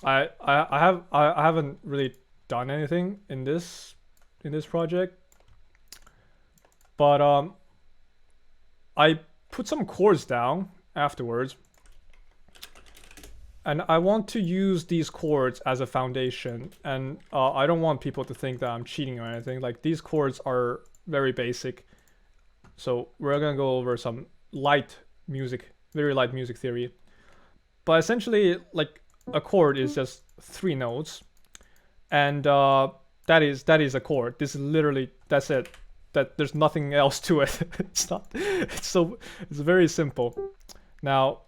I haven't really done anything in this project, but I put some chords down afterwards, and I want to use these chords as a foundation, and I don't want people to think that I'm cheating or anything. Like, these chords are very basic, so we're gonna go over some light music, very light music theory. But essentially, like, a chord is just 3 notes, and that is a chord. This is literally, that's it. That there's nothing else to it. It's not. It's very simple. Now,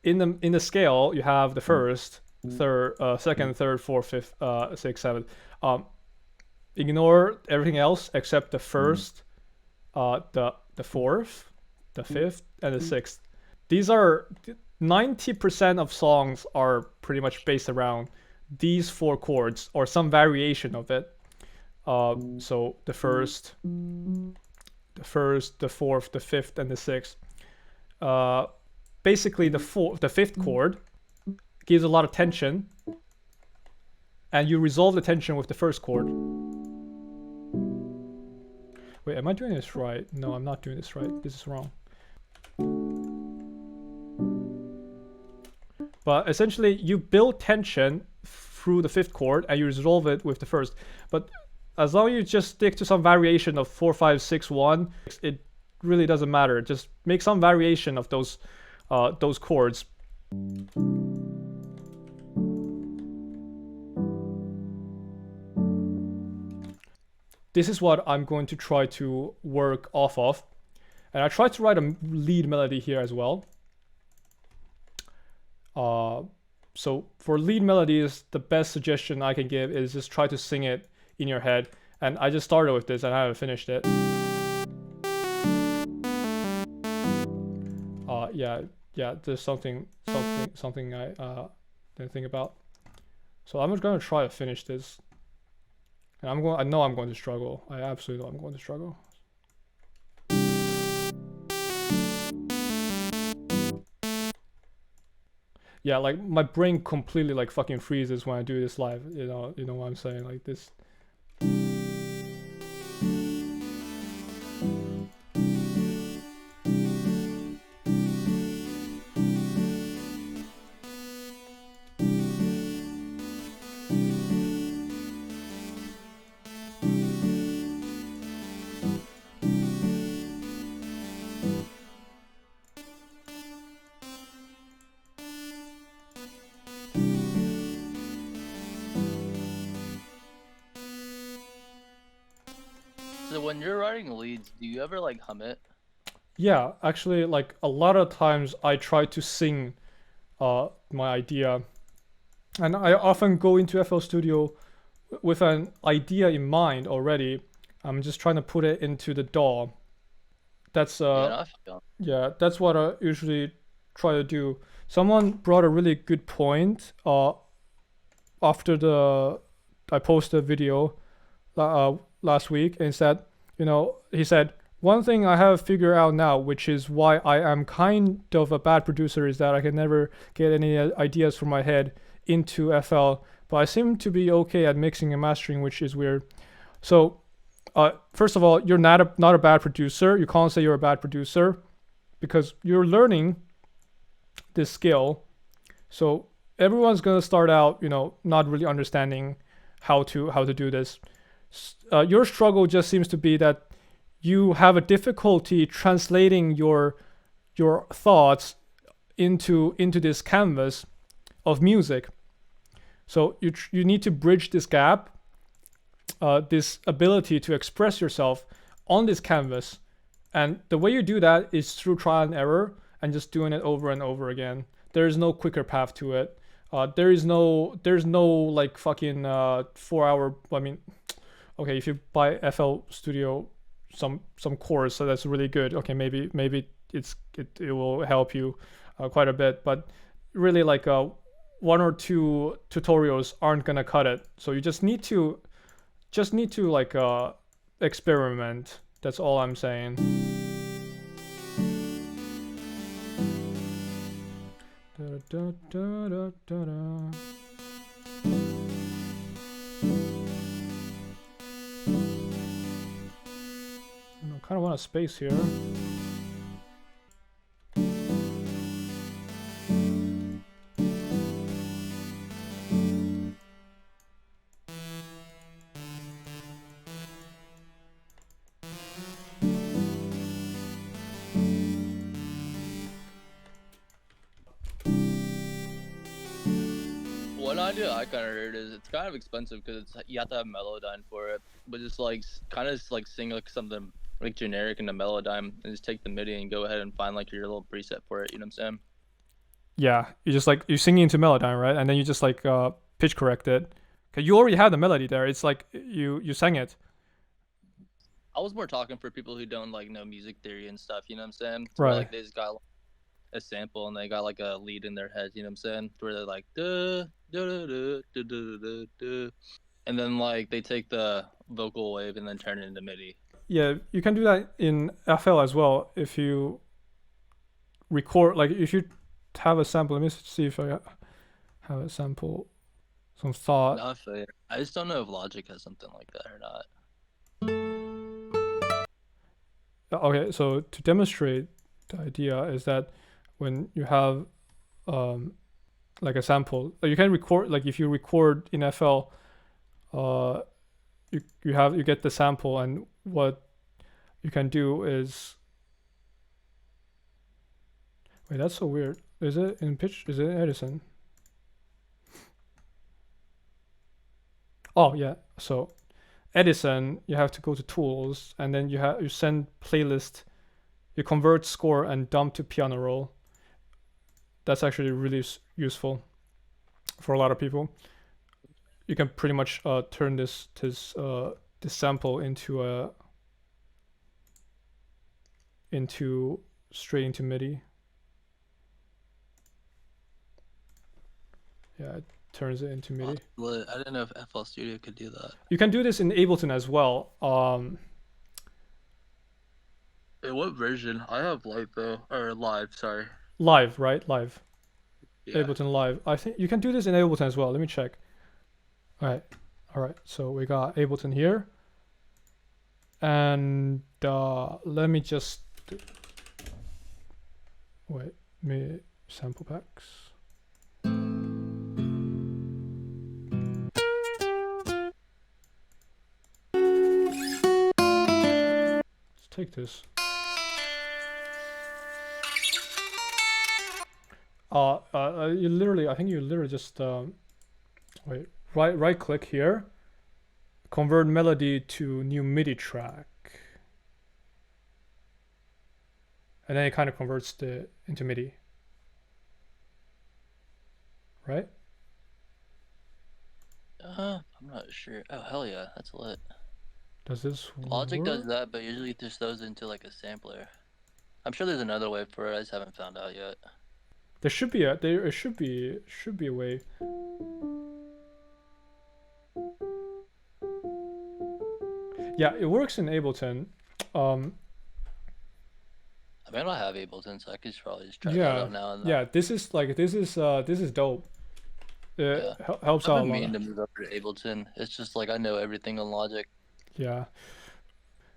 in the scale, you have the first, third, second, third, fourth, fifth, sixth, seventh. Ignore everything else except the first, the fourth, the fifth, and the sixth. These are 90% of songs are pretty much based around these 4 chords or some variation of it. So the first, the fourth, the fifth, and the sixth. Basically, the fifth chord gives a lot of tension, and you resolve the tension with the first chord. Wait, am I doing this right? No, I'm not doing this right. This is wrong. But essentially, you build tension through the fifth chord, and you resolve it with the first. But as long as you just stick to some variation of 4, 5, 6, 1, it really doesn't matter. Just make some variation of those chords. This is what I'm going to try to work off of. And I tried to write a lead melody here as well. So for lead melodies, the best suggestion I can give is just try to sing it in your head. And I just started with this and I haven't finished it. Yeah, there's something I didn't think about. So I'm just gonna try to finish this. And I know I'm going to struggle. I absolutely know I'm going to struggle. Yeah, like my brain completely like fucking freezes when I do this live. You know what I'm saying? Like this. So when you're writing leads, do you ever like hum it? Yeah, actually, like a lot of times I try to sing my idea, and I often go into FL Studio with an idea in mind already. I'm just trying to put it into the DAW. That's yeah, that's what I usually try to do. Someone brought a really good point after I posted a video last week, and said, he said, one thing I have figured out now, which is why I am kind of a bad producer, is that I can never get any ideas from my head into FL, but I seem to be okay at mixing and mastering, which is weird. So first of all, you're not a bad producer. You can't say you're a bad producer because you're learning this skill. So everyone's gonna start out, not really understanding how to do this. Your struggle just seems to be that you have a difficulty translating your thoughts into this canvas of music. So you need to bridge this gap, this ability to express yourself on this canvas, and the way you do that is through trial and error and just doing it over and over again. There is no quicker path to it. There's no like fucking 4-hour. I mean, okay, if you buy FL Studio some course, so that's really good. Okay, maybe it will help you quite a bit, but really like 1 or 2 tutorials aren't gonna cut it. So you just need to like experiment. That's all I'm saying. Da, da, da, da, da, da. I kind of want a space here. One idea I kind of heard is it's kind of expensive because you have to have Melodyne for it, but just like kind of like sing like something like generic in the Melodyne and just take the MIDI and go ahead and find like your little preset for it. You know what I'm saying? Yeah, you just like you're singing into Melodyne, right? And then you just like pitch correct it. Cause you already have the melody there. It's like you sang it. I was more talking for people who don't like know music theory and stuff. You know what I'm saying? Where Right. like they just got a sample and they got like a lead in their head. You know what I'm saying? Where they're like duh, duh, duh, duh, duh, duh, duh, duh, and then like they take the vocal wave and then turn it into MIDI. Yeah, you can do that in FL as well if you record. Like if you have a sample. Let me see if I have a sample. Some thought. Not fair. I just don't know if Logic has something like that or not. Okay, so to demonstrate the idea is that when you have like a sample, you can record, like if you record in FL, you get the sample, and what you can do is, wait, that's so weird. Is it in pitch? Is it in Edison? Oh yeah, so Edison, you have to go to tools, and then you send playlist, you convert score and dump to piano roll. That's actually really useful for a lot of people. You can pretty much turn this sample into straight into MIDI. Yeah, it turns it into MIDI. I didn't know if FL Studio could do that. You can do this in Ableton as well. Hey, what version? I have live though, or live. Sorry. Live, right? Live. Yeah. Ableton Live. I think you can do this in Ableton as well. Let me check. All right. So we got Ableton here, and let me just wait. Me sample packs. Let's take this. You literally, I think you literally just wait. Right click here. Convert melody to new MIDI track. And then it kind of converts into MIDI. Right? I'm not sure. Oh hell yeah, that's lit. Does this Logic work? does that, but usually it just throws into like a sampler. I'm sure there's another way for it. I just haven't found out yet. There should be a way. Yeah, it works in Ableton. I mean, I have Ableton, so I could probably just try that Yeah, out now and then. yeah. This is dope. It Yeah. helps I've out a been lot. meaning to move over to Ableton. It's just like I know everything on Logic. Yeah,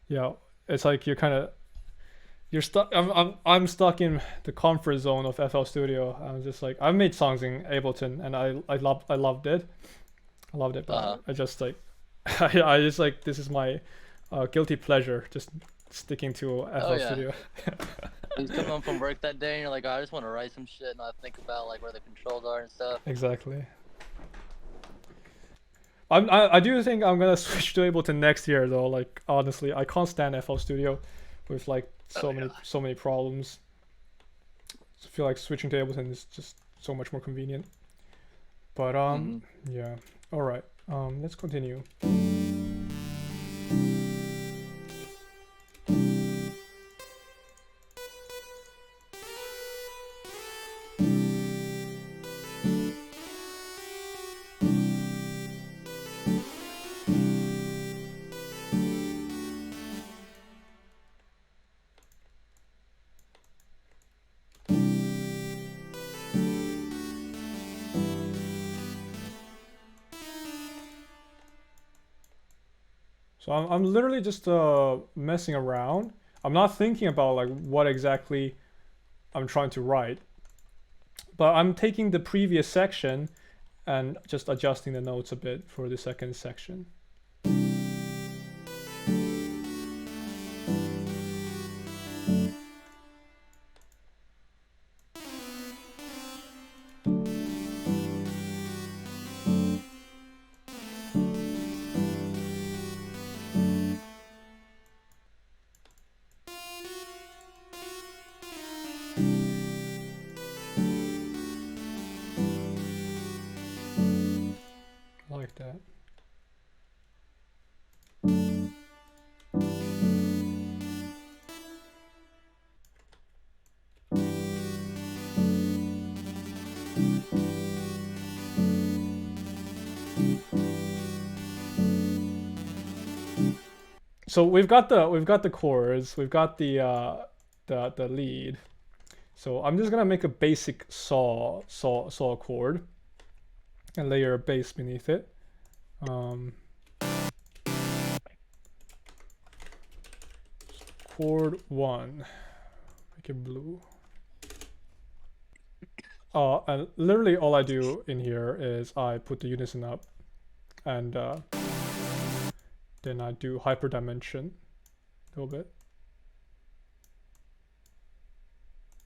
yeah. It's like you're stuck. I'm stuck in the comfort zone of FL Studio. I'm just like, I've made songs in Ableton, and I loved it. I loved it, but I just like I just like, this is my guilty pleasure, just sticking to FL Studio. You come home from work that day and you're like, oh, I just want to write some shit and I think about like where the controls are and stuff. Exactly. I do think I'm gonna switch to Ableton next year though. Like honestly, I can't stand FL Studio with like so many problems. I feel like switching to Ableton is just so much more convenient. But yeah. All right. Let's continue. So I'm literally just messing around. I'm not thinking about like what exactly I'm trying to write, but I'm taking the previous section and just adjusting the notes a bit for the second section. Like that. So we've got the chords, we've got the lead. So I'm just gonna make a basic saw chord and layer a bass beneath it. Chord 1, make it blue. And literally all I do in here is I put the unison up, and then I do hyperdimension a little bit,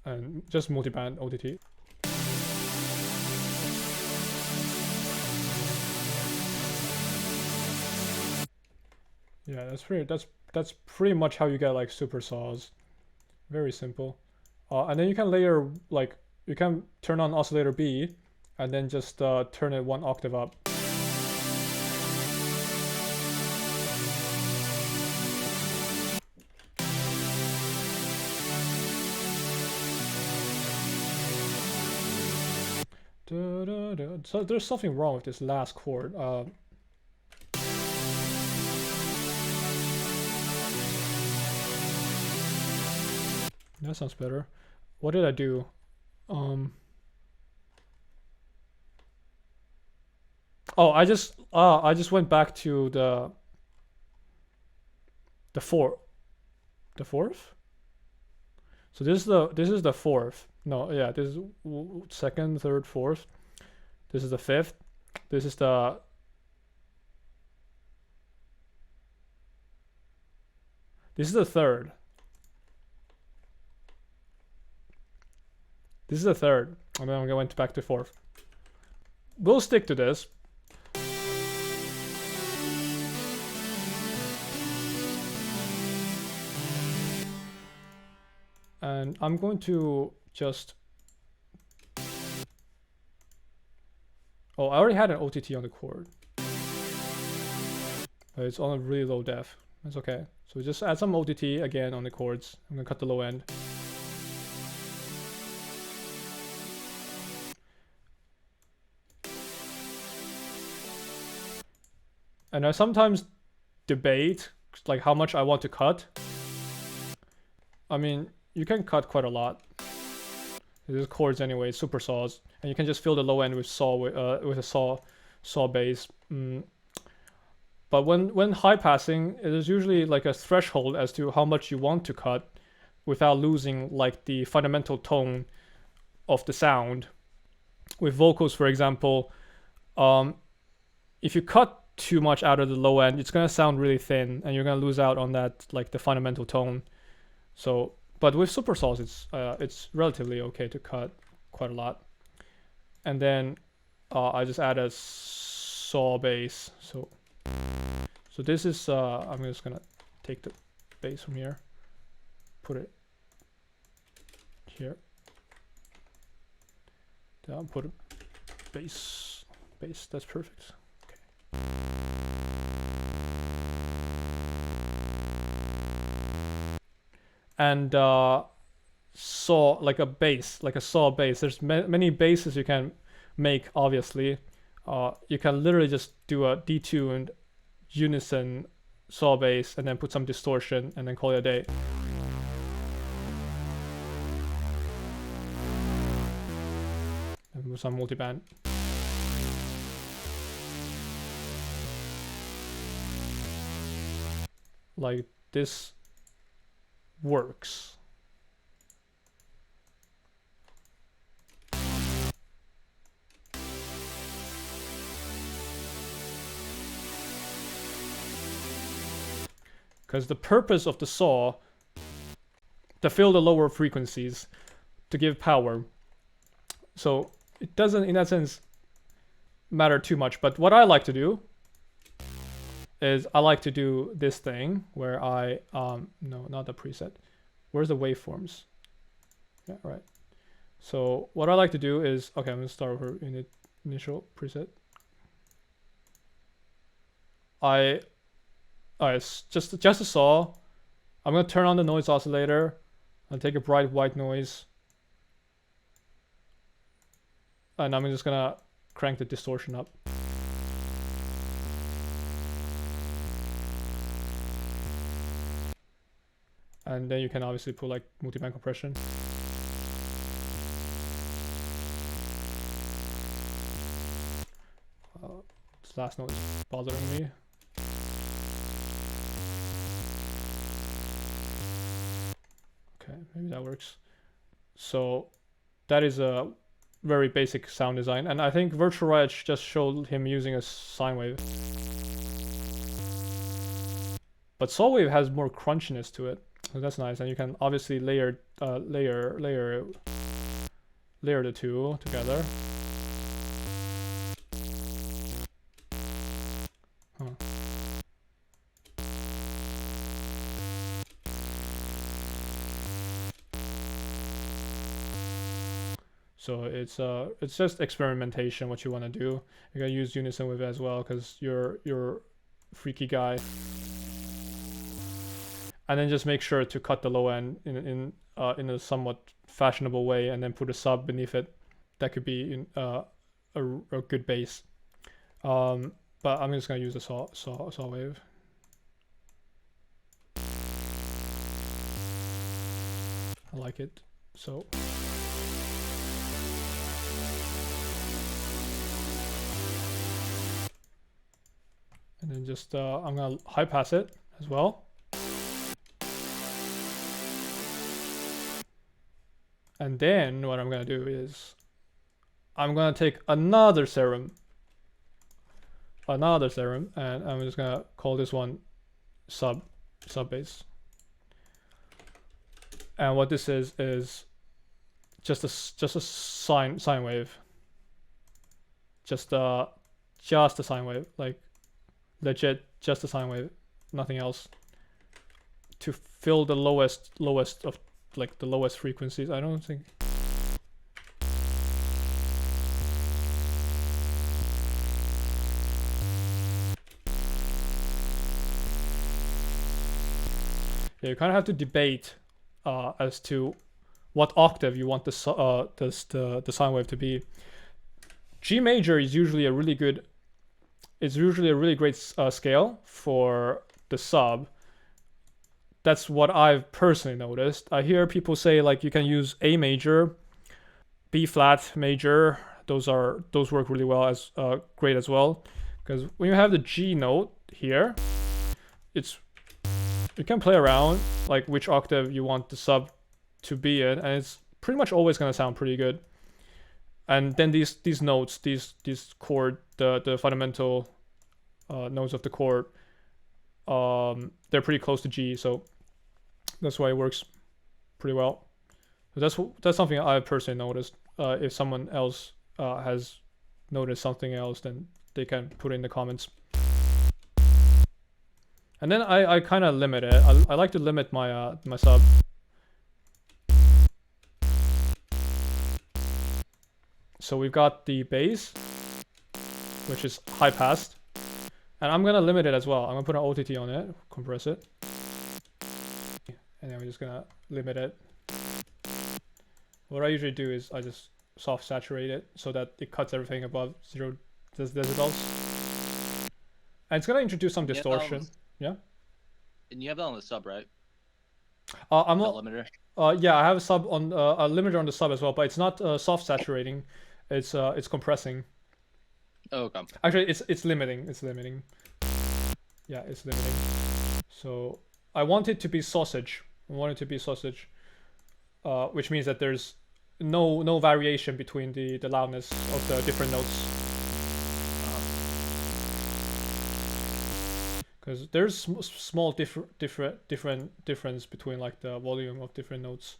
and just multiband OTT. Yeah, that's pretty much how you get like Supersaws. Very simple. And then you can layer, like, you can turn on oscillator B and then just turn it 1 octave up. So there's something wrong with this last chord. That sounds better. What did I do? Oh, I just went back to the fourth. So this is the fourth. No, yeah, this is second, third, fourth. This is the fifth. This is the third. This is the third, and then I'm going back to fourth. We'll stick to this. And I'm going to just... Oh, I already had an OTT on the chord. It's on a really low def. That's okay. So just add some OTT again on the chords. I'm gonna cut the low end. And I sometimes debate like how much I want to cut. I mean, you can cut quite a lot. This is chords anyway, Supersaws, and you can just fill the low end with with a saw bass. But when high passing, it is usually like a threshold as to how much you want to cut without losing like the fundamental tone of the sound. With vocals, for example, if you cut too much out of the low end, it's gonna sound really thin, and you're gonna lose out on that like the fundamental tone. So, but with Supersaws, it's relatively okay to cut quite a lot. And then I just add a saw bass. So this is I'm just gonna take the bass from here, put it here. Then put a bass. That's perfect. And saw like a bass, like a saw bass. There's many basses you can make. Obviously, you can literally just do a detuned unison saw bass and then put some distortion and then call it a day. And with some multiband. like this works. Because the purpose of the saw to fill the lower frequencies to give power. So it doesn't, in that sense, matter too much. But what I like to do is I like to do this thing where I, no, not the preset. Where's the waveforms? Yeah, right. So what I like to do is, okay, I'm gonna start over in the initial preset. It's just a saw. I'm gonna turn on the noise oscillator. I'll take a bright white noise. And I'm just gonna crank the distortion up. And then you can obviously put like multiband compression. This last note is bothering me. Okay, maybe that works. So that is a very basic sound design, and I think Virtual Riot just showed him using a sine wave. But Saw Wave has more crunchiness to it, so that's nice, and you can obviously layer the two together. Huh. So it's just experimentation what you want to do. You gotta use unison with it as well because you're a freaky guy. And then just make sure to cut the low end in a somewhat fashionable way, and then put a sub beneath it. That could be in, a good bass. But I'm just gonna use a saw wave. I like it. So. And then just, I'm gonna high pass it as well. And then what I'm gonna do is, I'm gonna take another serum, and I'm just gonna call this one sub bass. And what this is just a sine wave, just a sine wave, like. Legit, just a sine wave, nothing else. To fill the lowest of like the lowest frequencies. I don't think. Yeah, you kind of have to debate as to what octave you want the sine wave to be. G major is usually a really good. It's usually a really great scale for the sub. That's what I've personally noticed. I hear people say like you can use A major, B flat major. Those work really well as great as well. Because when you have the G note here, you can play around like which octave you want the sub to be in, and it's pretty much always gonna sound pretty good. And then these notes, these chord, the fundamental notes of the chord, they're pretty close to G, so that's why it works pretty well. So that's something I personally noticed. If someone else has noticed something else, then they can put it in the comments. And then I kind of limit it. I like to limit my my sub. So we've got the bass, which is high passed, and I'm gonna limit it as well. I'm gonna put an OTT on it, compress it, and then we're just gonna limit it. What I usually do is I just soft saturate it so that it cuts everything above 0 decibels, and it's gonna introduce some distortion. Yeah. And you have that on the sub, right? I'm the not. Limiter. Yeah, I have a sub on a limiter on the sub as well, but it's not soft saturating. It's compressing. Oh, okay. Actually, it's limiting. It's limiting. Yeah, it's limiting. So I want it to be sausage. I want it to be sausage, which means that there's no variation between the loudness of the different notes. Because there's small difference between like the volume of different notes.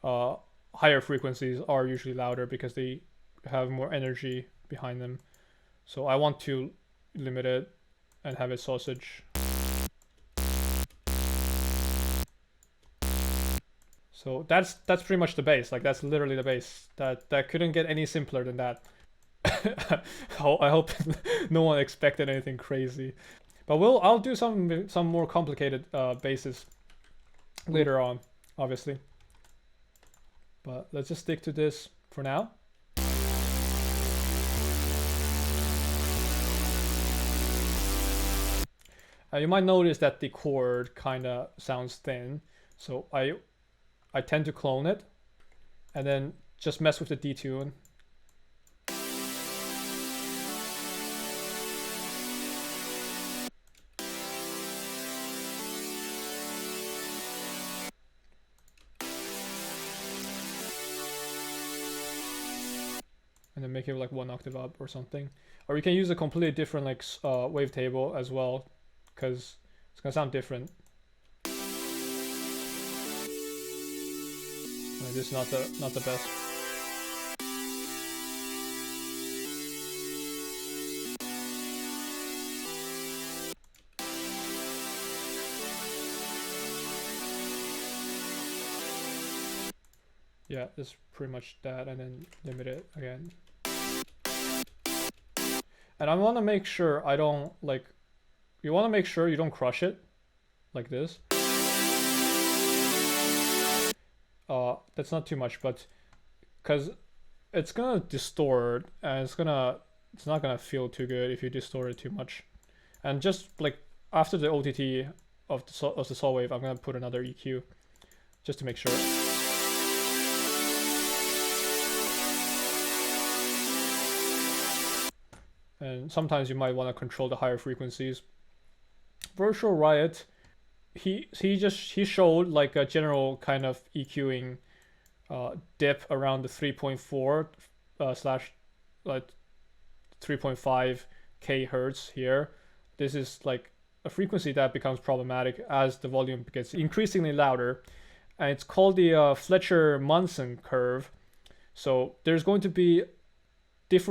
Higher frequencies are usually louder because they have more energy behind them. So I want to limit it and have it sausage. So that's pretty much the bass. Like that's literally the bass. That couldn't get any simpler than that. I hope no one expected anything crazy. But I'll do some more complicated basses later on, obviously. But let's just stick to this for now. You might notice that the chord kind of sounds thin, so I tend to clone it, and then just mess with the detune. And then make it like 1 octave up or something. Or you can use a completely different like wavetable as well, because it's gonna sound different. This is not the best. Yeah, it's pretty much that, and then limit it again. And I want to make sure I don't like. You want to make sure you don't crush it, like this. That's not too much, but because it's gonna distort, and it's not gonna feel too good if you distort it too much. And just like after the OTT of the saw wave, I'm gonna put another EQ just to make sure. And sometimes you might want to control the higher frequencies. Virtual Riot, he showed like a general kind of EQing dip around the 3.4 slash like 3.5 kHz here. This is like a frequency that becomes problematic as the volume gets increasingly louder, and it's called the Fletcher-Munson curve. So there's going to be there's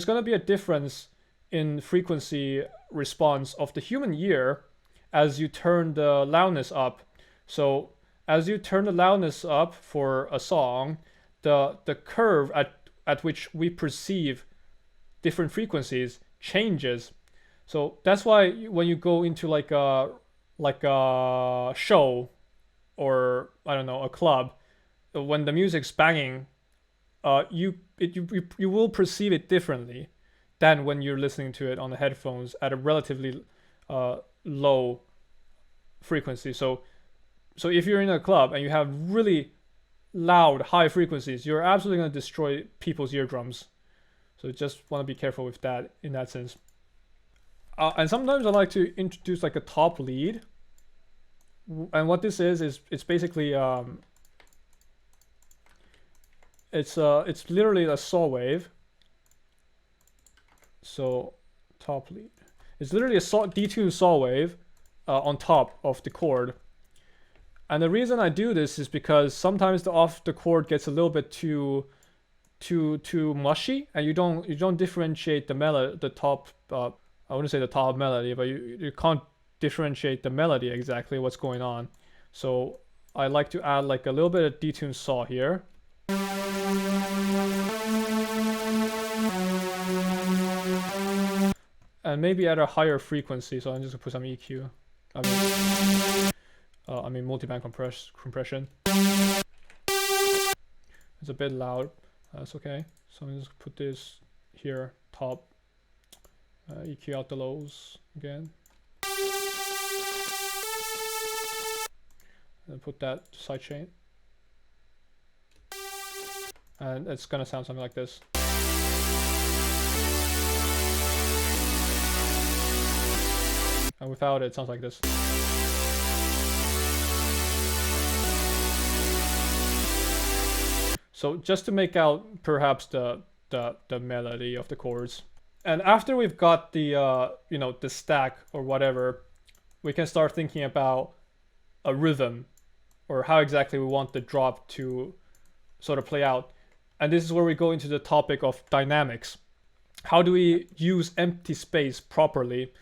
going to be a difference in frequency response of the human ear as you turn the loudness up. So as you turn the loudness up for a song, the curve at which we perceive different frequencies changes. So that's why when you go into like a show or I don't know, a club, when the music's banging, you will perceive it differently than when you're listening to it on the headphones at a relatively low frequency. So if you're in a club and you have really loud high frequencies, you're absolutely going to destroy people's eardrums. So just want to be careful with that in that sense. And sometimes I like to introduce like a top lead, and what this is it's basically it's literally a saw wave. So top lead, it's literally a detuned saw wave on top of the chord. And the reason I do this is because sometimes the chord gets a little bit too mushy, and you don't differentiate the top. I wouldn't say the top melody, but you can't differentiate the melody exactly what's going on. So I like to add like a little bit of detuned saw here. And maybe at a higher frequency, so I'm just gonna put some EQ. I mean multiband compression. It's a bit loud. That's okay. So I'm just put this here, top. EQ out the lows again. And put that sidechain. And it's gonna sound something like this. And without it, it sounds like this. So just to make out perhaps the melody of the chords. And after we've got the you know, the stack or whatever, we can start thinking about a rhythm or how exactly we want the drop to sort of play out. And this is where we go into the topic of dynamics. How do we use empty space properly?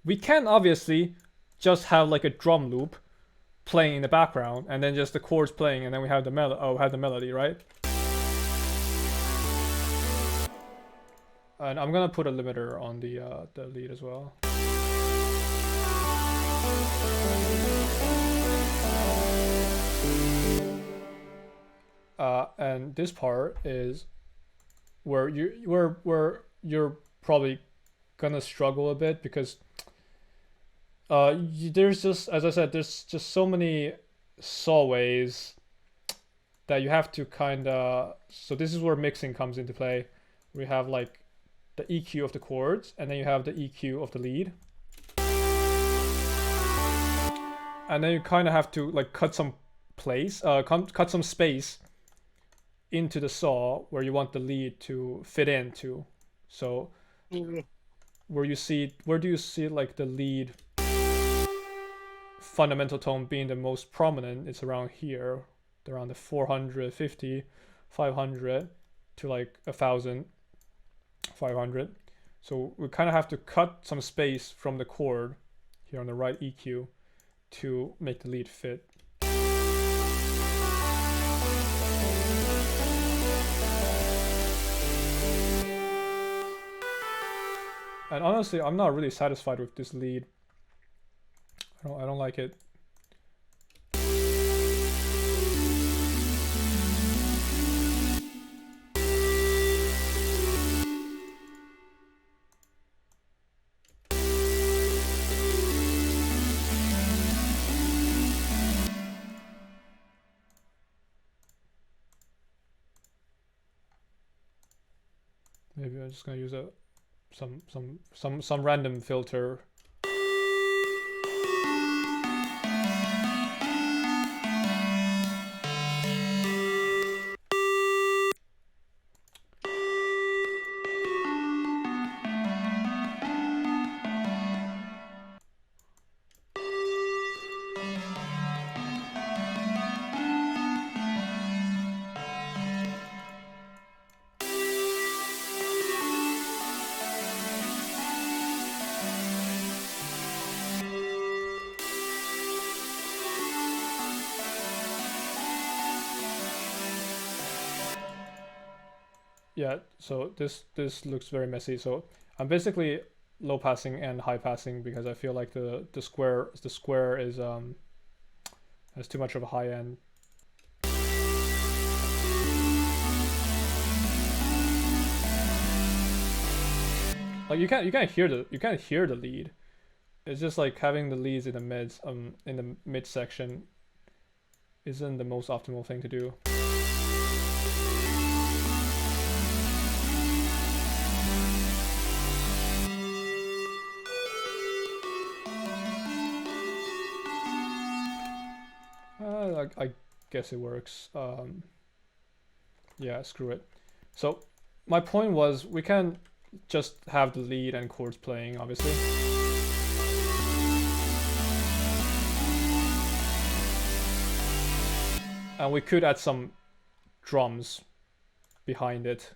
We can obviously just have like a drum loop playing in the background and then just the chords playing, and then we have the melody, right? And I'm gonna put a limiter on the lead as well. And this part is where you're probably gonna struggle a bit, because there's just, as I said, there's just so many saw ways that you have to kind of. So this is where mixing comes into play. We have like the EQ of the chords, and then you have the EQ of the lead, and then you kind of have to like cut some cut some space into the saw where you want the lead to fit into. So where do you see like the lead fundamental tone being the most prominent? It's around here, around the 450, 500 to like 1,500. So we kind of have to cut some space from the chord here on the right EQ to make the lead fit. And honestly, I'm not really satisfied with this lead. I don't like it. Maybe I'm just gonna use some random filter. Yeah, so this looks very messy. So I'm basically low passing and high passing because I feel like the square is has too much of a high end. Like you can't hear the lead. It's just like having the leads in the mid section isn't the most optimal thing to do. I guess it works. Yeah, screw it. So my point was, we can just have the lead and chords playing, obviously. And we could add some drums behind it.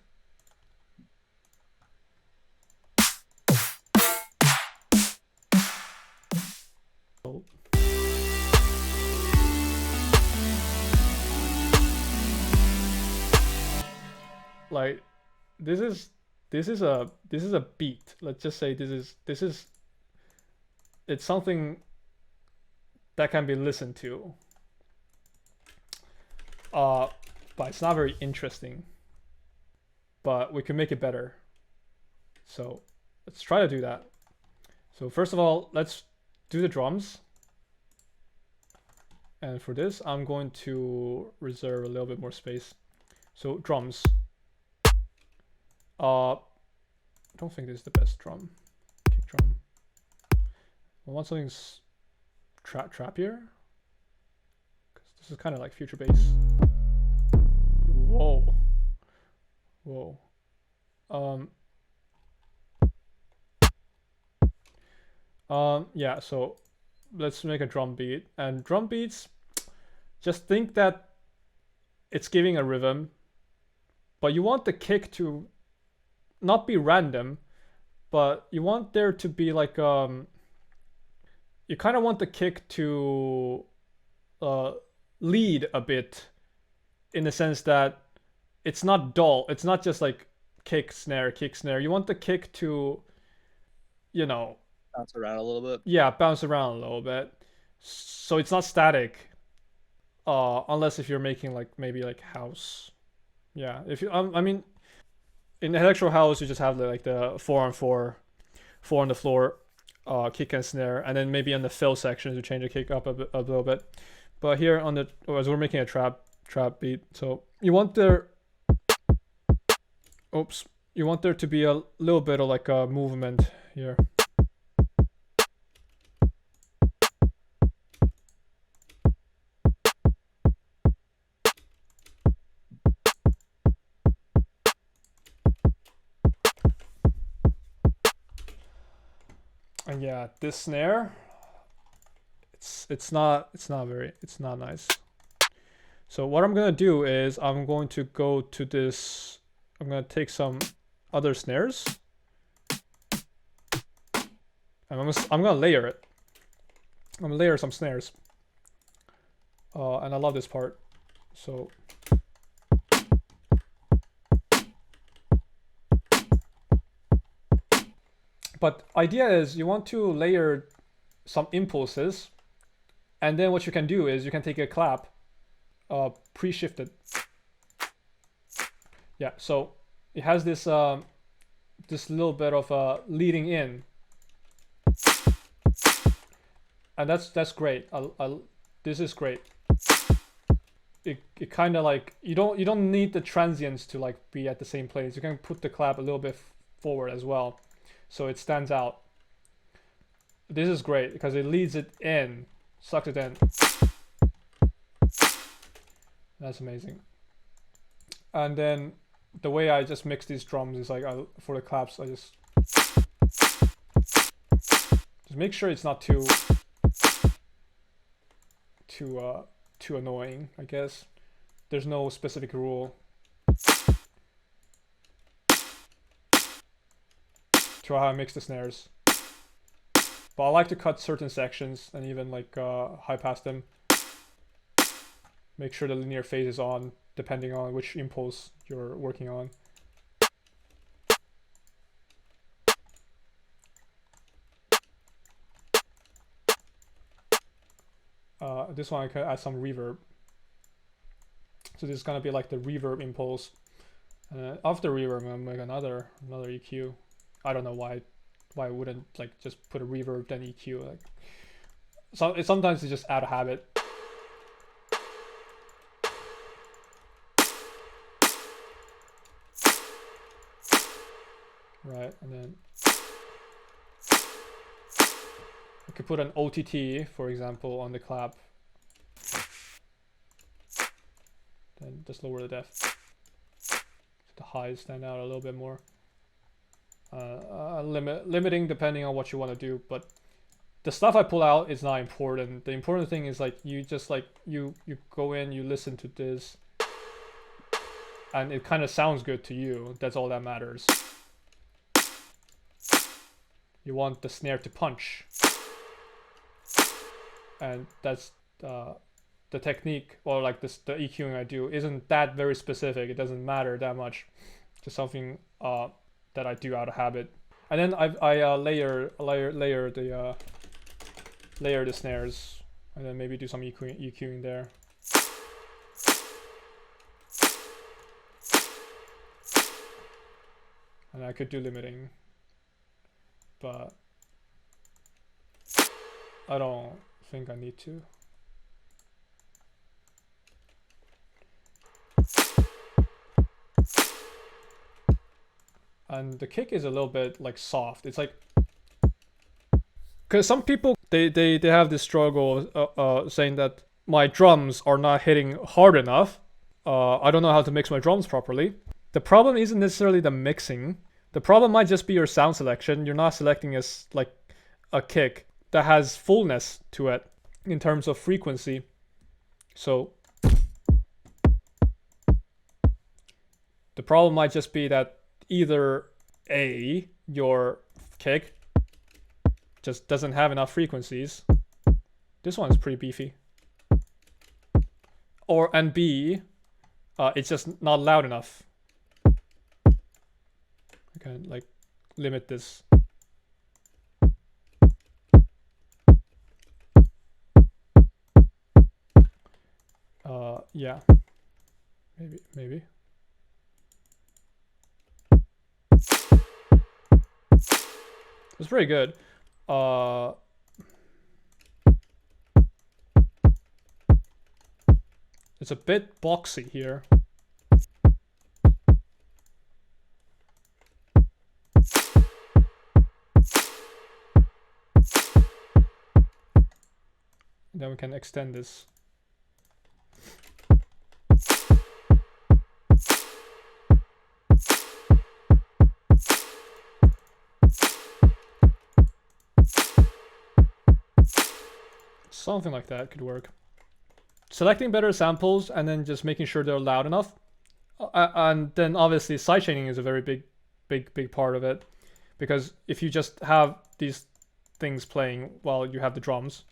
Like this is a beat. Let's just say it's something that can be listened to. But it's not very interesting. But we can make it better. So let's try to do that. So first of all, let's do the drums. And for this, I'm going to reserve a little bit more space. So drums. I don't think this is the best drum. Kick drum. I want something trappier, because this is kind of like future bass. Whoa. Whoa. Yeah, so let's make a drum beat. And drum beats, just think that it's giving a rhythm, but you want the kick to not be random, but you want there to be like you kind of want the kick to lead a bit, in the sense that it's not dull. It's not just like kick snare kick snare. You want the kick to, you know, Bounce around a little bit. yeah, bounce around a little bit, so it's not static. Unless if you're making like maybe like house. Yeah, if you I mean, in electro house you just have like the 4-on-4, 4 on the floor, kick and snare, and then maybe on the fill sections you change the kick up a little bit. But here on the, as we're making a trap beat, so you want there, you want there to be a little bit of like a movement here. And yeah, this snare, it's not nice. So what I'm gonna do is I'm going to go to this. I'm gonna take some other snares, and I'm gonna layer it. I'm gonna layer some snares. And I love this part. So but idea is you want to layer some impulses, and then what you can do is you can take a clap, pre-shifted. Yeah, so it has this this little bit of leading in, and that's great. This is great. It kind of like, you don't need the transients to like be at the same place. You can put the clap a little bit forward as well, so it stands out. This is great because it leads it in, sucks it in. That's amazing. And then the way I just mix these drums is like, for the claps, I just make sure it's not too annoying, I guess. There's no specific rule to how I mix the snares. But I like to cut certain sections and even like high pass them. Make sure the linear phase is on, depending on which impulse you're working on. This one I can add some reverb. So this is gonna be like the reverb impulse. After reverb, I'm gonna make another EQ. I don't know why I wouldn't like just put a reverb then EQ. Like, so sometimes it's just out of habit. Right, and then I could put an OTT, for example, on the clap. Then just lower the depth. So the highs stand out a little bit more. Limiting depending on what you want to do, but the stuff I pull out is not important. The important thing is like you just like you go in, you listen to this, and it kind of sounds good to you. That's all that matters. You want the snare to punch, and that's the technique, or like this, the EQing I do isn't that very specific. It doesn't matter that much. Just something that I do out of habit. And then I layer the snares, and then maybe do some EQing there. And I could do limiting, but I don't think I need to. And the kick is a little bit like soft. It's like, because some people they have this struggle saying that my drums are not hitting hard enough. I don't know how to mix my drums properly. The problem isn't necessarily the mixing. The problem might just be your sound selection. You're not selecting like a kick that has fullness to it in terms of frequency. So the problem might just be that either A, your kick just doesn't have enough frequencies. This one is pretty beefy. And B, it's just not loud enough. I can like limit this. Yeah, maybe. It's pretty good. It's a bit boxy here. Then we can extend this. Something like that could work. Selecting better samples and then just making sure they're loud enough. And then obviously sidechaining is a very big part of it. Because if you just have these things playing while you have the drums,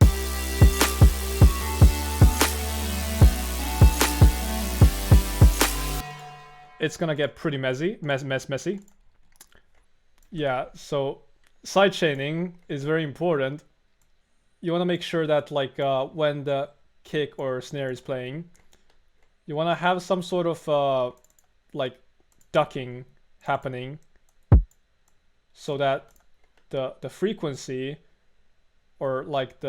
it's gonna get pretty messy. Yeah, so sidechaining is very important. You want to make sure that like when the kick or snare is playing, you want to have some sort of like ducking happening, so that the frequency or like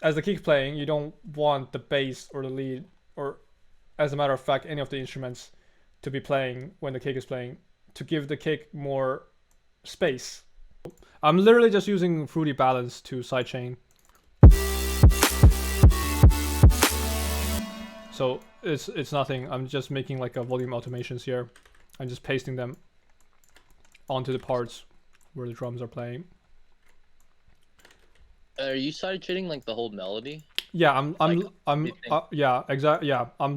as the kick's playing, you don't want the bass or the lead, or as a matter of fact any of the instruments, to be playing when the kick is playing, to give the kick more space. I'm literally just using Fruity Balance to sidechain. So it's nothing. I'm just making like a volume automations here. I'm just pasting them onto the parts where the drums are playing. Are you sidechaining like the whole melody? Yeah, yeah, exactly. Yeah, I'm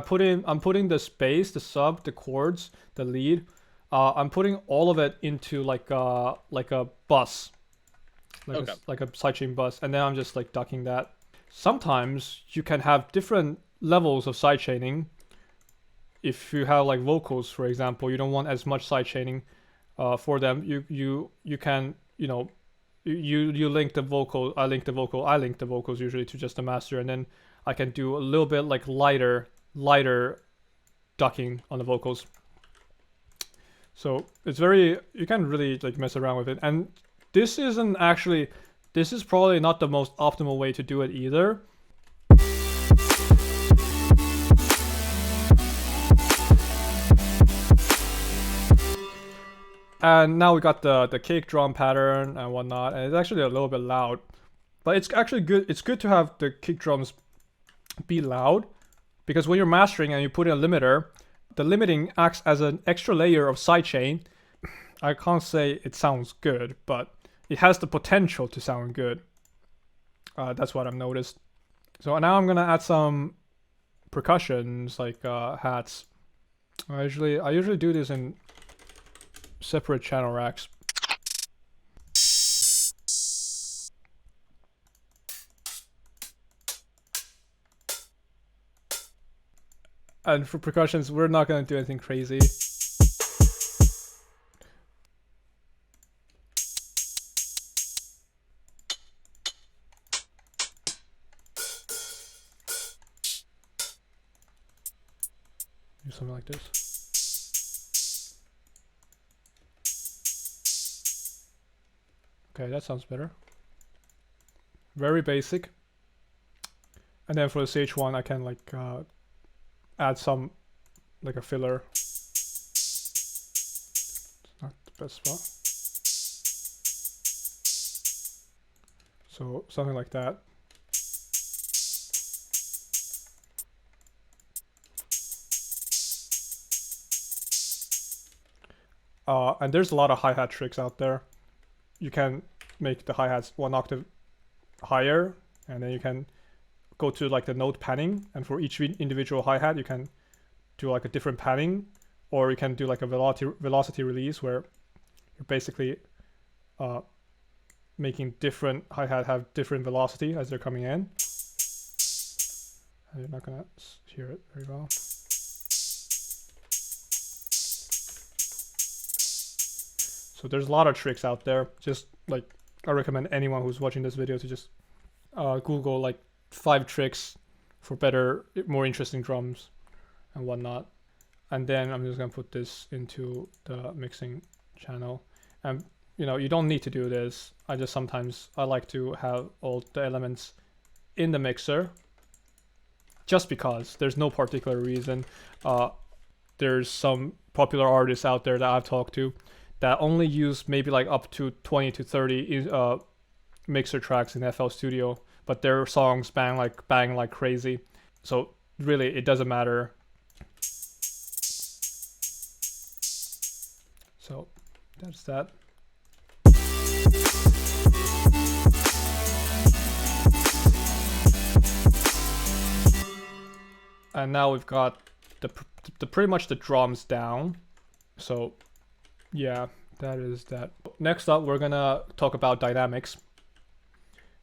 putting the space, the sub, the chords, the lead. I'm putting all of it into like a bus, like a sidechain bus, and then I'm just like ducking that. Sometimes you can have different levels of sidechaining. If you have like vocals, for example, you don't want as much sidechaining for them. You can, you know, you link the vocal, I link the vocals usually to just the master, and then I can do a little bit like lighter ducking on the vocals. So it's very, you can really like mess around with it. And this is probably not the most optimal way to do it either. And now we got the kick drum pattern and whatnot, and it's actually a little bit loud. But it's actually good. It's good to have the kick drums be loud, because when you're mastering and you put in a limiter, the limiting acts as an extra layer of sidechain. I can't say it sounds good, but it has the potential to sound good. That's what I've noticed. So now I'm gonna add some percussions like hats. I usually do this in separate channel racks. And for percussions, we're not gonna do anything crazy. Do something like this. Okay, that sounds better. Very basic. And then for the CH1, I can like add some, like a filler. It's not the best spot. So something like that. And there's a lot of hi-hat tricks out there. You can make the hi-hats 1 octave higher, and then you can go to like the note panning, and for each individual hi-hat you can do like a different panning, or you can do like a velocity release where you're basically making different hi-hat have different velocity as they're coming in. And you're not gonna hear it very well. So there's a lot of tricks out there. Just like, I recommend anyone who's watching this video to just Google like 5 tricks for better, more interesting drums and whatnot. And then I'm just gonna put this into the mixing channel. And you know, you don't need to do this. I like to have all the elements in the mixer just because. There's no particular reason. There's some popular artists out there that I've talked to that only use maybe like up to 20 to 30 mixer tracks in FL Studio, but their songs bang like crazy. So really, it doesn't matter. So that's that. And now we've got the pretty much the drums down. So yeah, that is that. Next up, we're gonna talk about dynamics,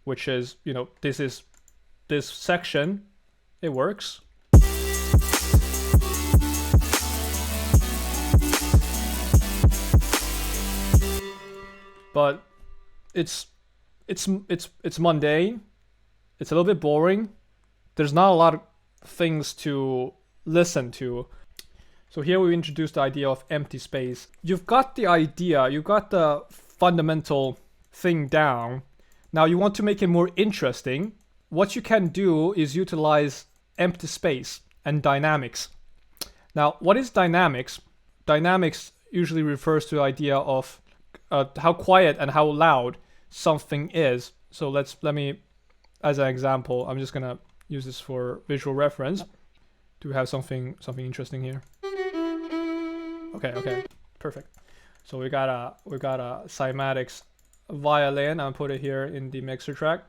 which is, you know, this section, it works. But it's mundane. It's a little bit boring. There's not a lot of things to listen to. So here we introduced the idea of empty space. You've got the idea, you've got the fundamental thing down. Now you want to make it more interesting. What you can do is utilize empty space and dynamics. Now, what is dynamics? Dynamics usually refers to the idea of how quiet and how loud something is. So let me, as an example, I'm just gonna use this for visual reference to have something interesting here. Okay, perfect. So we got a cymatics violin. I'll put it here in the mixer track.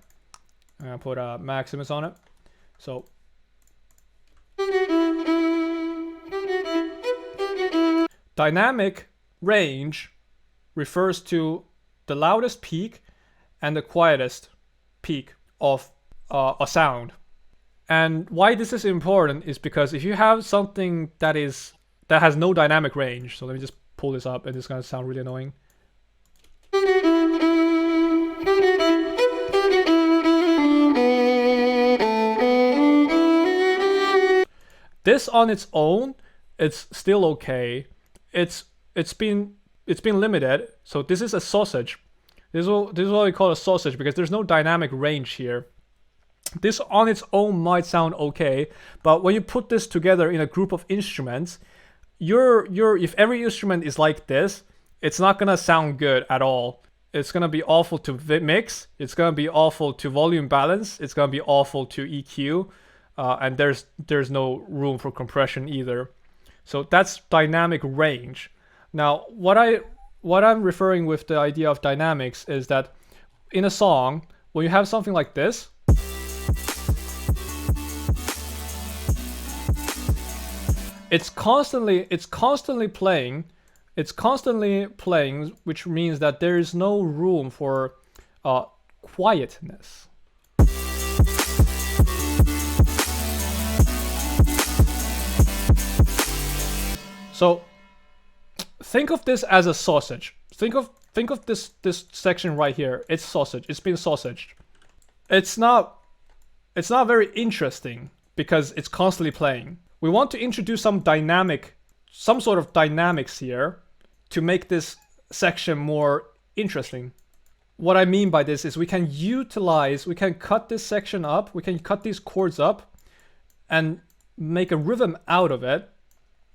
I'm gonna put a Maximus on it. So dynamic range refers to the loudest peak and the quietest peak of a sound. And why this is important is because if you have something that has no dynamic range, so let me just pull this up and it's gonna sound really annoying. This on its own, it's still okay. It's been limited. So this is a sausage. This is what we call a sausage because there's no dynamic range here. This on its own might sound okay, but when you put this together in a group of instruments, if every instrument is like this, it's not gonna sound good at all. It's gonna be awful to mix. It's gonna be awful to volume balance. It's gonna be awful to EQ, and there's no room for compression either. So that's dynamic range. Now, what I'm referring with the idea of dynamics is that in a song, when you have something like this, it's constantly playing, which means that there is no room for quietness. So think of this as a sausage. Think of this section right here. It's sausage. It's been sausaged. It's not very interesting because it's constantly playing. We want to introduce some sort of dynamics here to make this section more interesting. What I mean by this is we can cut this section up, we can cut these chords up and make a rhythm out of it.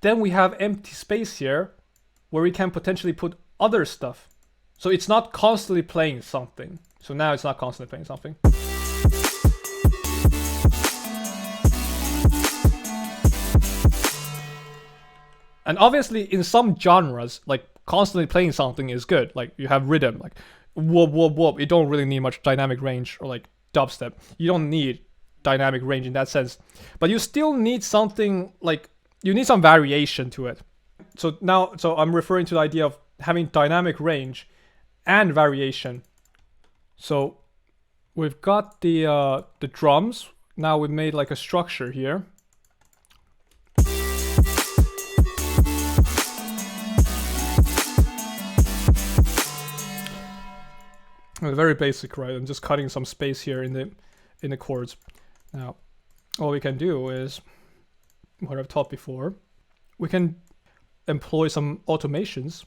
Then we have empty space here where we can potentially put other stuff. So it's not constantly playing something. So now it's not constantly playing something. And obviously in some genres, like constantly playing something is good. Like you have rhythm, like whoop whoop whoop. You don't really need much dynamic range, or like dubstep. You don't need dynamic range in that sense, but you still need something like you need some variation to it. So I'm referring to the idea of having dynamic range and variation. So we've got the drums. Now we've made like a structure here. Very basic, right? I'm just cutting some space here in the chords. Now, all we can do is what I've taught before. We can employ some automations,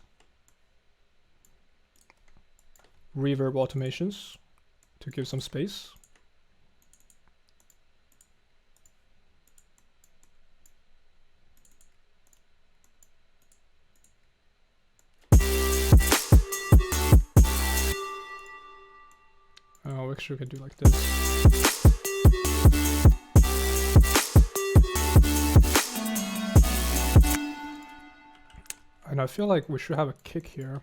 reverb automations, to give some space. Oh, actually we can do like this. And I feel like we should have a kick here.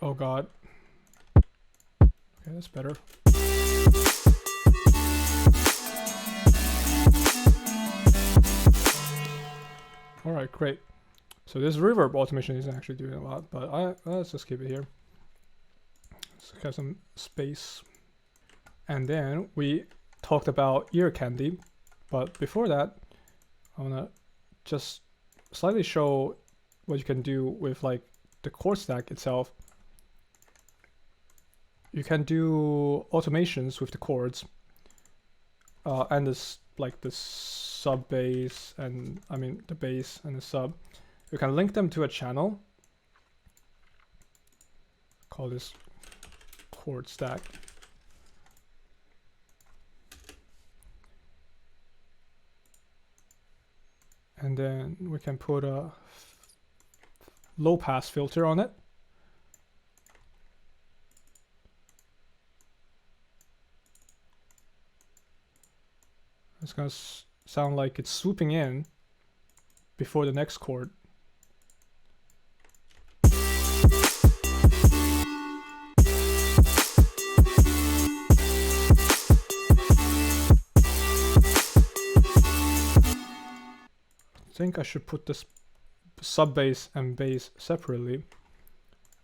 Oh god. Okay, that's better. Alright, great. So this reverb automation isn't actually doing a lot, but let's just keep it here. Let's have some space. And then we talked about ear candy, but before that, I wanna just slightly show what you can do with like the chord stack itself. You can do automations with the chords, and this like the sub bass and the bass and the sub. You can link them to a channel. Call this chord stack. And then we can put a low pass filter on it. It's gonna sound like it's swooping in before the next chord. I think I should put this sub bass and bass separately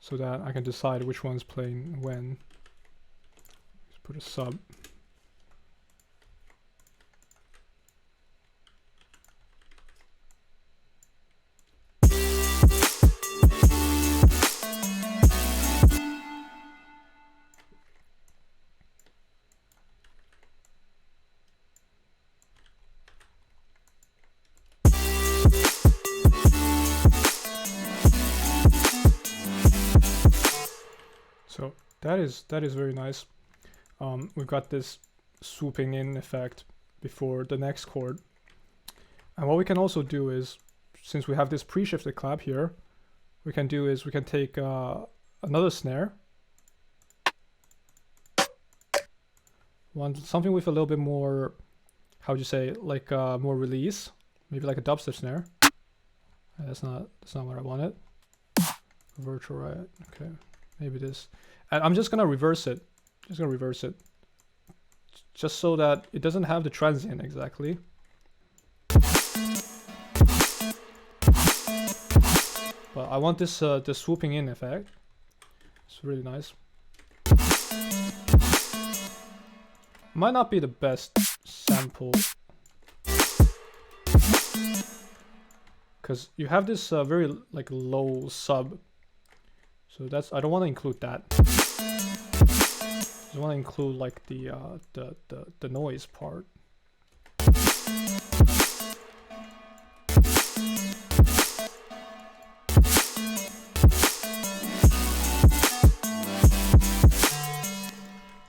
so that I can decide which one's playing when. Let's put a sub. So that is very nice. We've got this swooping in effect before the next chord. And what we can also do is, since we have this pre-shifted clap here, we can take another snare. Something with a little bit more, how would you say, like more release, maybe like a dubstep snare. That's not what I wanted. Virtual, right? Okay, maybe this. And I'm just gonna reverse it. Just so that it doesn't have the transient exactly. But I want this the swooping in effect. It's really nice. Might not be the best sample, because you have this very like low sub. So that's, I don't want to include that. I want to include like the noise part.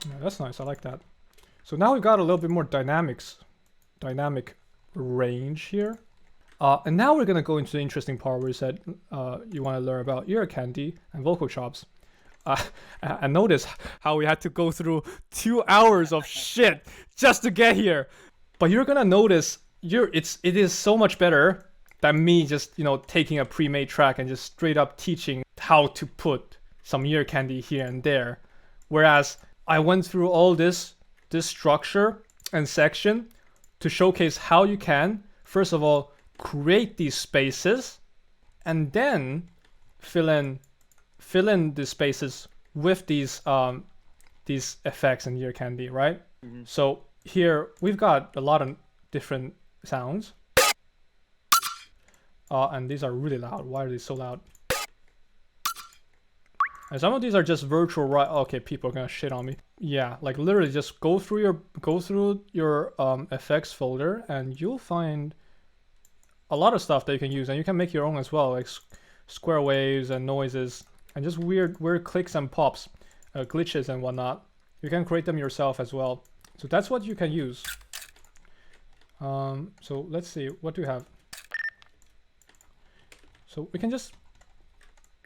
Yeah, that's nice. I like that. So now we've got a little bit more dynamic range here. And now we're gonna go into the interesting part where you said you want to learn about ear candy and vocal chops. And notice how we had to go through 2 hours of shit just to get here. But you're gonna notice it is so much better than me just, you know, taking a pre-made track and just straight up teaching how to put some ear candy here and there. Whereas I went through all this structure and section to showcase how you can, first of all, create these spaces and then fill in the spaces with these effects and ear candy, right? Mm-hmm. So here we've got a lot of different sounds. And these are really loud. Why are they so loud? And some of these are just virtual, right? Okay, people are gonna shit on me. Yeah, like literally just go through your effects folder and you'll find a lot of stuff that you can use, and you can make your own as well, like square waves and noises and just weird clicks and pops, glitches and whatnot. You can create them yourself as well. So that's what you can use. So let's see, what do we have? So we can just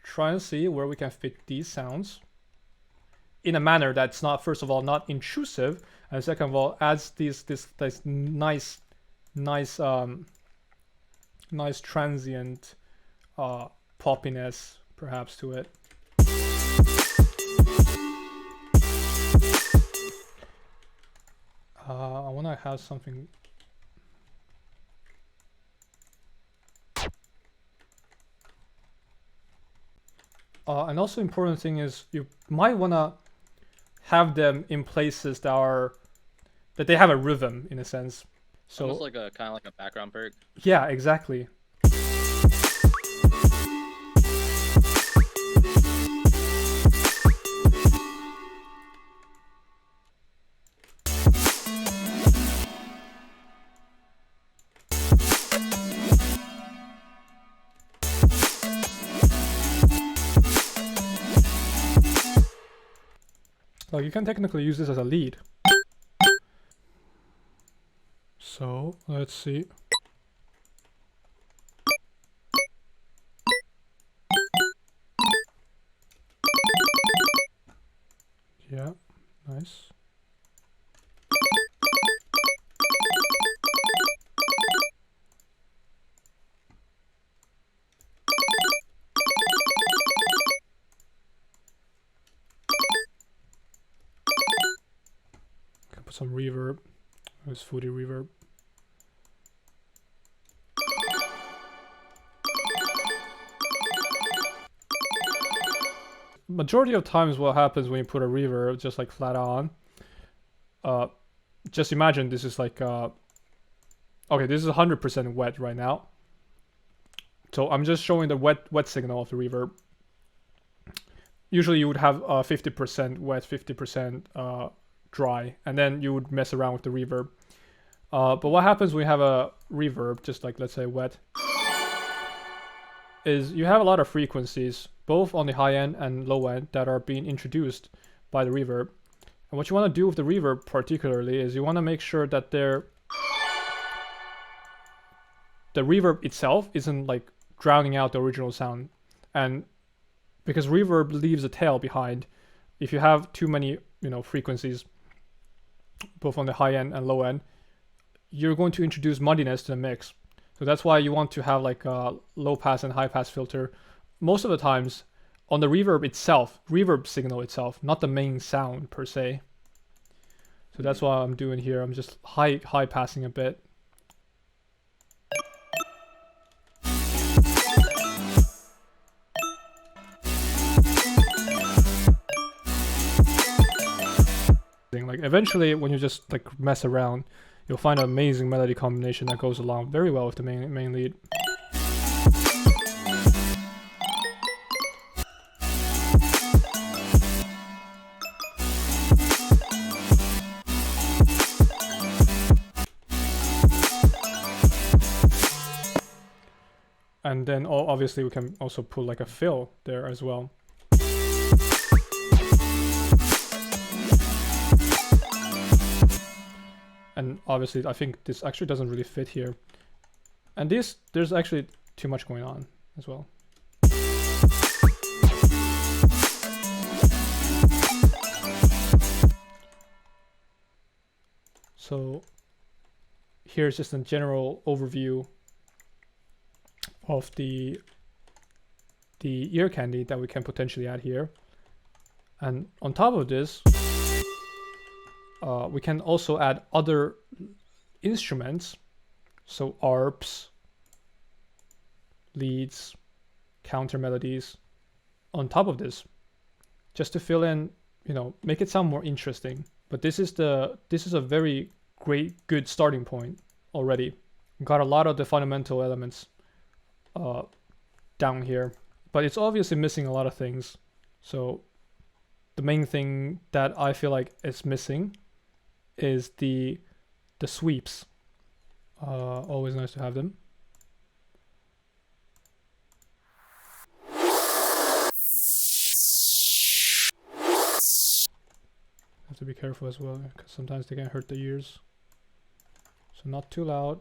try and see where we can fit these sounds in a manner that's not, first of all, not intrusive, and second of all, adds this nice transient poppiness perhaps to it. I want to have something. And also important thing is you might want to have them in places that they have a rhythm in a sense. So almost like a kind of like a background perk. Yeah, exactly. So you can technically use this as a lead. So let's see. Yeah, nice. Can put some reverb. There's Foodie reverb. Majority of times what happens when you put a reverb just like flat on, just imagine this is like okay, this is 100% wet right now, so I'm just showing the wet signal of the reverb. Usually you would have 50% wet, 50% dry, and then you would mess around with the reverb. But what happens when you have a reverb, just like let's say wet, is you have a lot of frequencies, both on the high end and low end, that are being introduced by the reverb. And what you want to do with the reverb particularly is you want to make sure that the reverb itself isn't like drowning out the original sound. And because reverb leaves a tail behind, if you have too many, you know, frequencies, both on the high end and low end, you're going to introduce muddiness to the mix. So that's why you want to have like a low pass and high pass filter most of the times on the reverb itself, reverb signal itself, not the main sound per se. So that's what I'm doing here. I'm just high passing a bit. Like eventually when you just like mess around, you'll find an amazing melody combination that goes along very well with the main lead. And then obviously we can also put like a fill there as well. And obviously I think this actually doesn't really fit here. And there's actually too much going on as well. So here's just a general overview of the ear candy that we can potentially add here. And on top of this, we can also add other instruments, so arps, leads, counter melodies on top of this, just to fill in, you know, make it sound more interesting. But this is a very good starting point already. Got a lot of the fundamental elements down here, but it's obviously missing a lot of things. So the main thing that I feel like is missing is the sweeps. Always nice to have them. Have to be careful as well, because sometimes they can hurt the ears. So not too loud.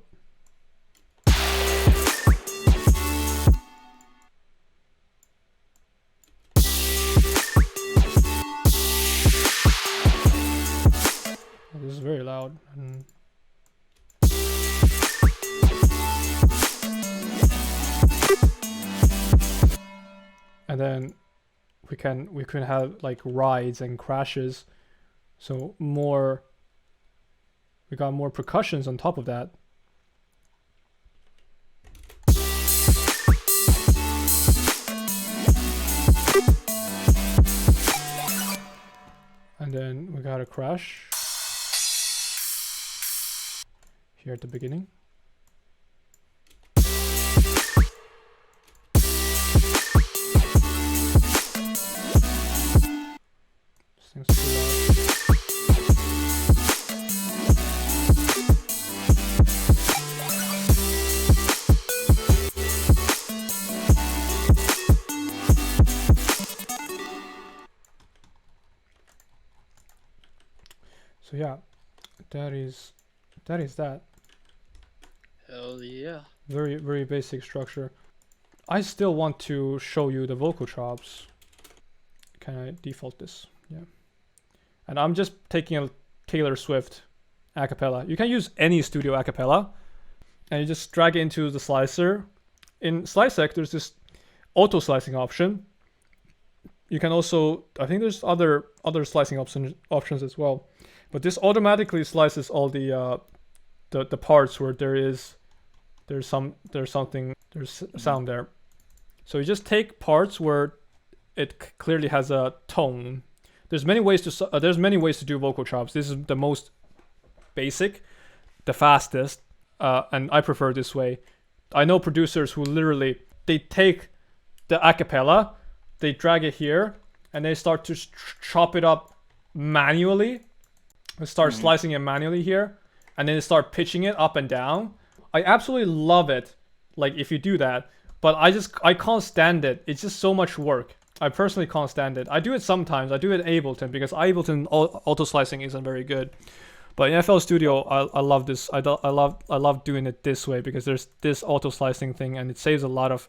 This is very loud. And then we can have like rides and crashes. So we got more percussions on top of that. And then we got a crash here at the beginning. This thing's too loud. So yeah, that is that. Hell yeah. Very basic structure. I still want to show you the vocal chops. Can I default this? Yeah. And I'm just taking a Taylor Swift acapella. You can use any studio acapella, and you just drag it into the slicer. In SliceX, there's this auto slicing option. You can also, I think there's other slicing options as well, but this automatically slices all the parts where there's sound there. So you just take parts where it clearly has a tone. There's many ways to do vocal chops. This is the most basic, the fastest, and I prefer this way. I know producers who literally, they take the acapella, they drag it here, and they start to chop it up manually. They start slicing it manually here, and then they start pitching it up and down. I absolutely love it, like if you do that, but I can't stand it. It's just so much work. I personally can't stand it. I do it sometimes. I do it in Ableton because Ableton auto slicing isn't very good. But in FL Studio, I love this. I love doing it this way because there's this auto slicing thing, and it saves a lot of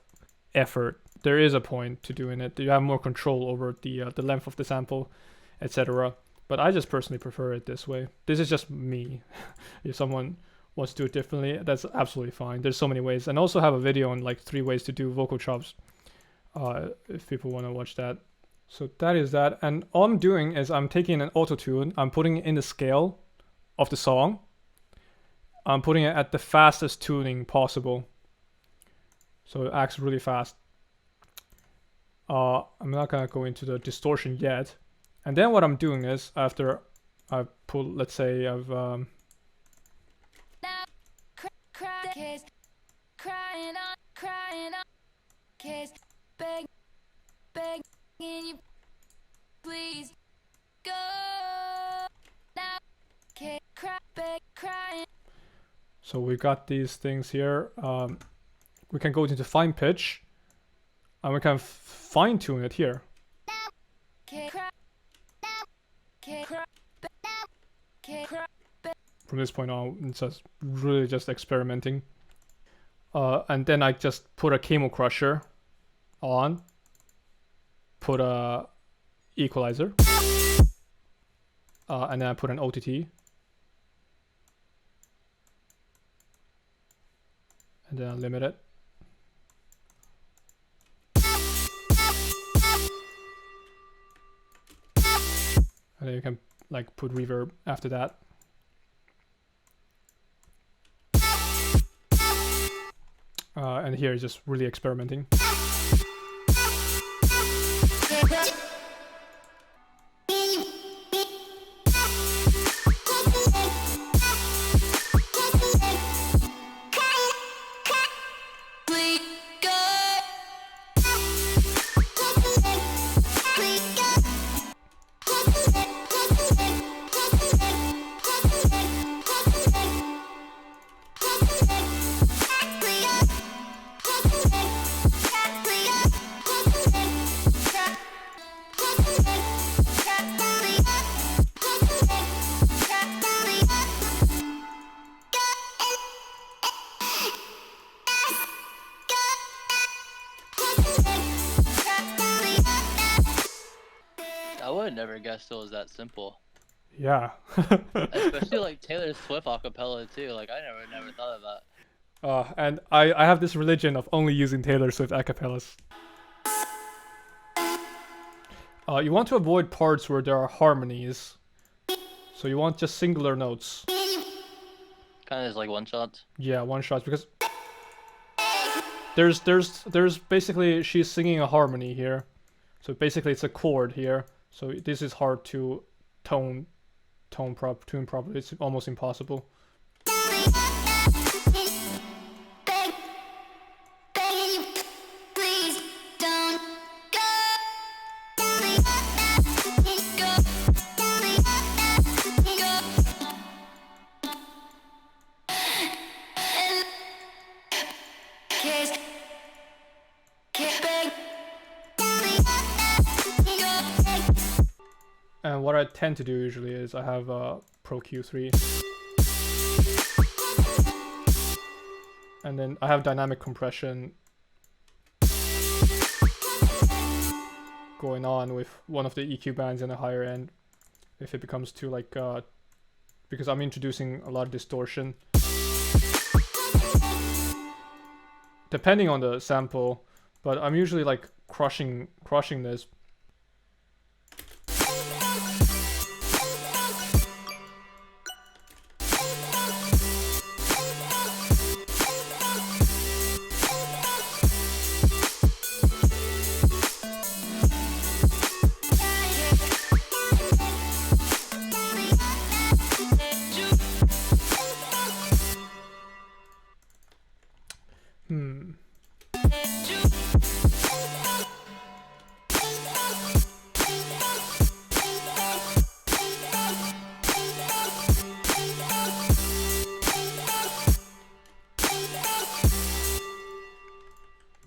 effort. There is a point to doing it. You have more control over the length of the sample, etc. But I just personally prefer it this way. This is just me. If someone wants to do it differently, that's absolutely fine. There's so many ways, and also have a video on like 3 ways to do vocal chops. If people want to watch that. So that is that. And all I'm doing is I'm taking an auto tune. I'm putting it in the scale of the song. I'm putting it at the fastest tuning possible, so it acts really fast. I'm not gonna go into the distortion yet. And then what I'm doing is, after I pull, let's say I've begging you, please go now. Crying. So we got these things here. We can go into fine pitch, and we can fine tune it here. From this point on, it's just really just experimenting. And then I just put a Camo Crusher on, put a equalizer, and then I put an OTT. and then limit it. And then you can like put reverb after that. And here is just really experimenting. I would have never guessed it was that simple. Yeah. Especially like Taylor Swift acapella too. Like I never thought of that. And I have this religion of only using Taylor Swift acapellas. You want to avoid parts where there are harmonies. So you want just singular notes. Kind of just like one shots. Yeah, one shots, because there's basically, she's singing a harmony here. So basically it's a chord here. So this is hard to tune properly. It's almost impossible. And what I tend to do usually is I have Pro Q3. And then I have dynamic compression going on with one of the EQ bands in the higher end. If it becomes too like, because I'm introducing a lot of distortion. Depending on the sample, but I'm usually like crushing this.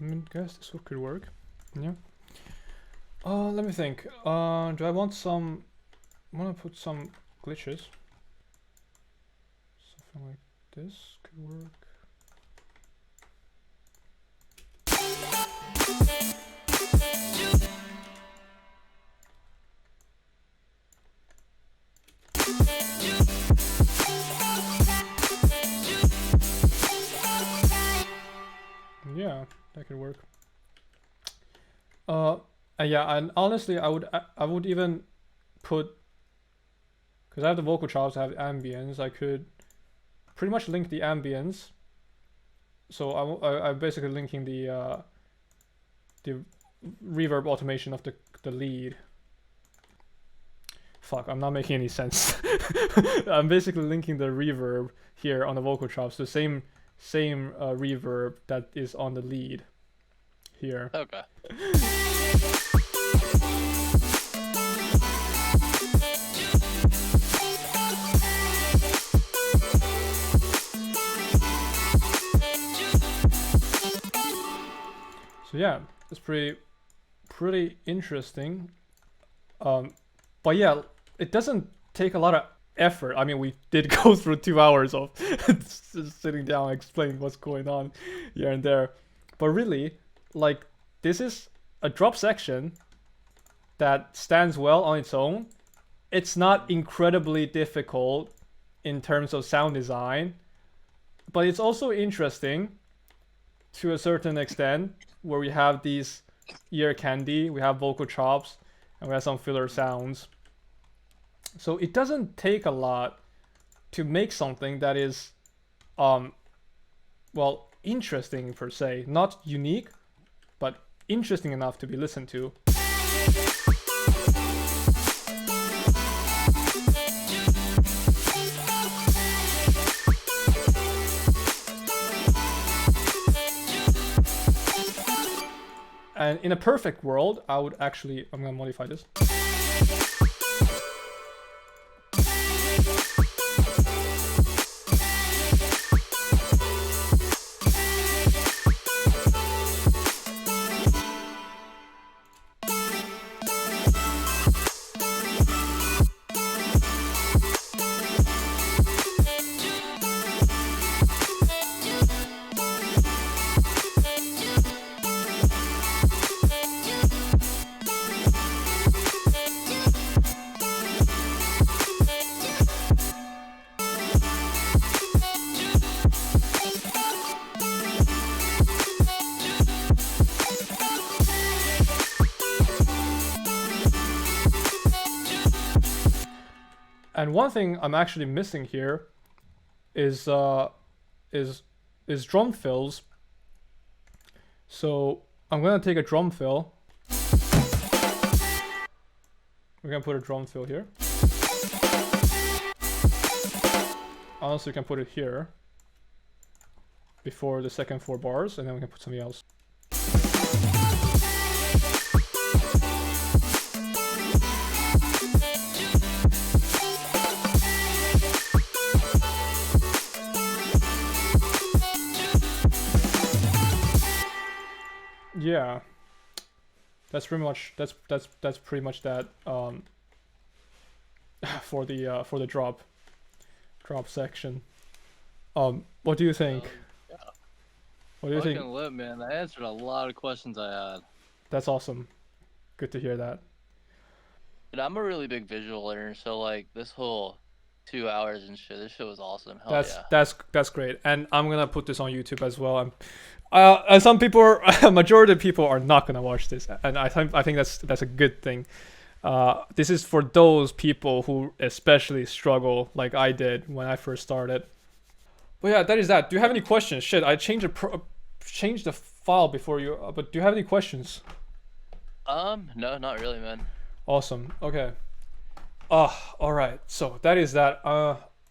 I guess this could work. Yeah. Let me think. Do I want some? I want to put some glitches. Something like this could work. Yeah, that could work. Yeah, and honestly, I would even put, because I have the vocal chops, I have ambience. I could pretty much link the ambience. So I'm basically linking the reverb automation of the lead. Fuck, I'm not making any sense. I'm basically linking the reverb here on the vocal chops, the same reverb that is on the lead here. Okay. So yeah, it's pretty interesting. But yeah, it doesn't take a lot of effort. I mean, we did go through 2 hours of just sitting down and explaining what's going on here and there. But really, like, this is a drop section that stands well on its own. It's not incredibly difficult in terms of sound design, but it's also interesting. to a certain extent, where we have these ear candy, we have vocal chops, and we have some filler sounds. So it doesn't take a lot to make something that is, well, interesting per se. Not unique, but interesting enough to be listened to. And in a perfect world, I would actually, I'm gonna modify this. And one thing I'm actually missing here is drum fills. So I'm gonna take a drum fill. We're gonna put a drum fill here. Also, you can put it here before the second 4 bars, and then we can put something else. Yeah, that's pretty much that's pretty much that for the drop section. What do you think? Yeah. What do you think? Fucking lit, man. I answered a lot of questions I had. That's awesome. Good to hear that. And I'm a really big visual learner, so like this whole 2 hours and shit, this shit was awesome. Hell yeah. That's great, and I'm gonna put this on YouTube as well. And some people, a majority of people are not gonna watch this, and I think that's a good thing. This is for those people who especially struggle, like I did when I first started. But yeah, that is that. Do you have any questions? Shit, I changed the file before you. But do you have any questions? No, not really, man. Awesome. Okay. All right. So that is that.